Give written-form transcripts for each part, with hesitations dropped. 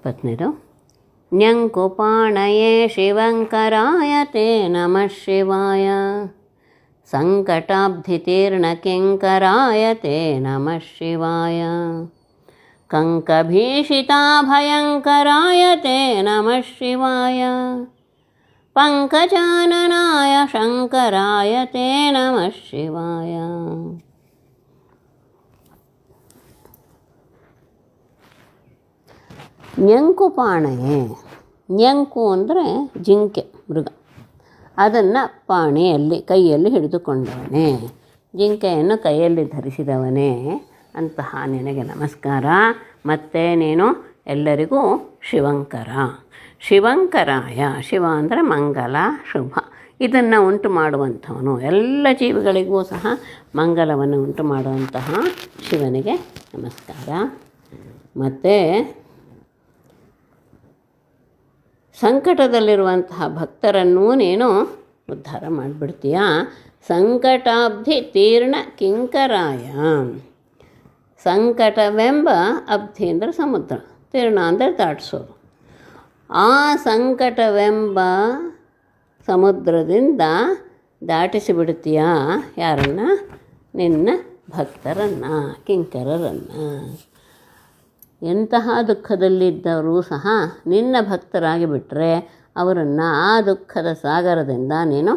20ನೇದು. ನ್ಯಂಕುಪಾಣಯೇ ಶಿವಂಕರಾಯ ತೇ ನಮಃ ಶಿವಾಯ. ಸಂಕಟಾಬ್ಧಿತೀರ್ಣಕಿಂಕರಾಯ ತೇ ನಮಃ ಶಿವಾಯ. ಕಂಕಭೀಷಿತಾಭಯಂಕರಾಯ ತೇ ನಮಃ ಶಿವಾಯ. ಪಂಕಜಾನನಾಯ ಶಂಕರಾಯ ತೇ ನಮಃ ಶಿವಾಯ. ನ್ಯಂಕುಪಾಣಯೇ, ನ್ಯಂಕು ಅಂದರೆ ಜಿಂಕೆ ಮೃಗ, ಅದನ್ನು ಪಾಣಿಯಲ್ಲಿ ಕೈಯಲ್ಲಿ ಹಿಡಿದುಕೊಂಡವನೇ, ಜಿಂಕೆಯನ್ನು ಕೈಯಲ್ಲಿ ಧರಿಸಿದವನೇ, ಅಂತಹ ನಿನಗೆ ನಮಸ್ಕಾರ. ಮತ್ತು ನೀನು ಎಲ್ಲರಿಗೂ ಶಿವಂಕರ. ಶಿವಂಕರಾಯ, ಶಿವ ಅಂದರೆ ಮಂಗಲ ಶುಭ, ಇದನ್ನು ಉಂಟು ಮಾಡುವಂಥವನು, ಎಲ್ಲ ಜೀವಿಗಳಿಗೂ ಸಹ ಮಂಗಲವನ್ನು ಉಂಟು ಮಾಡುವಂತಹ ಶಿವನಿಗೆ ನಮಸ್ಕಾರ. ಮತ್ತು ಸಂಕಟದಲ್ಲಿರುವಂತಹ ಭಕ್ತರನ್ನೂ ನೀನು ಉದ್ಧಾರ ಮಾಡಿಬಿಡ್ತೀಯ. ಸಂಕಟಾಬ್ಧಿ ತೀರ್ಣ ಕಿಂಕರಾಯ. ಸಂಕಟವೆಂಬ ಅಬ್ಧಿ ಅಂದರೆ ಸಮುದ್ರ, ತೀರ್ಣ ಅಂದರೆ ದಾಟಿಸೋದು. ಆ ಸಂಕಟವೆಂಬ ಸಮುದ್ರದಿಂದ ದಾಟಿಸಿಬಿಡ್ತೀಯ ಯಾರನ್ನು? ನಿನ್ನ ಭಕ್ತರನ್ನು, ಕಿಂಕರರನ್ನು. ಎಂತಹ ದುಃಖದಲ್ಲಿದ್ದರೂ ಸಹ ನಿನ್ನ ಭಕ್ತರಾಗಿ ಬಿಟ್ಟರೆ ಅವರನ್ನು ಆ ದುಃಖದ ಸಾಗರದಿಂದ ನೀನು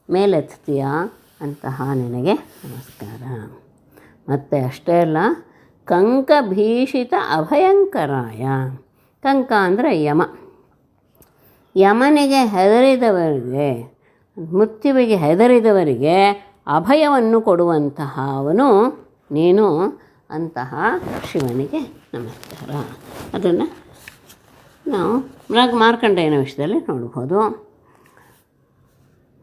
ಮೇಲೆತ್ತೀಯ. ಅಂತಹ ನಿನಗೆ ನಮಸ್ಕಾರ. ಮತ್ತು ಅಷ್ಟೇ ಅಲ್ಲ, ಕಂಕಭೀಷಿತ ಅಭಯಂಕರಾಯ. ಕಂಕ ಅಂದರೆ ಯಮ. ಯಮನಿಗೆ ಹೆದರಿದವರಿಗೆ, ಮೃತ್ಯುವಿಗೆ ಹೆದರಿದವರಿಗೆ ಅಭಯವನ್ನು ಕೊಡುವಂತಹ ಅವನು ನೀನು. ಅಂತಹ ಶಿವನಿಗೆ ನಮಸ್ಕಾರ. ಅದನ್ನು ನಾವು ಮಾರ್ಕಂಡೇಯನ ವಿಷಯದಲ್ಲಿ ನೋಡ್ಬೋದು.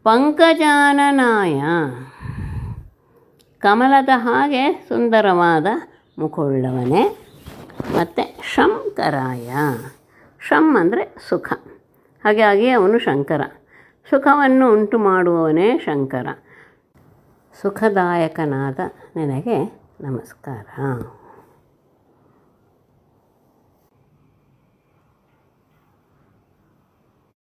ಪಂಕಜಾನನಾಯ, ಕಮಲದ ಹಾಗೆ ಸುಂದರವಾದ ಮುಖವುಳ್ಳವನೇ. ಮತ್ತು ಶಂಕರಾಯ, ಶಂ ಅಂದರೆ ಸುಖ, ಹಾಗಾಗಿ ಅವನು ಶಂಕರ. ಸುಖವನ್ನು ಉಂಟು ಮಾಡುವವನೇ ಶಂಕರ. ಸುಖದಾಯಕನಾದ ನಿನಗೆ ನಮಸ್ಕಾರ.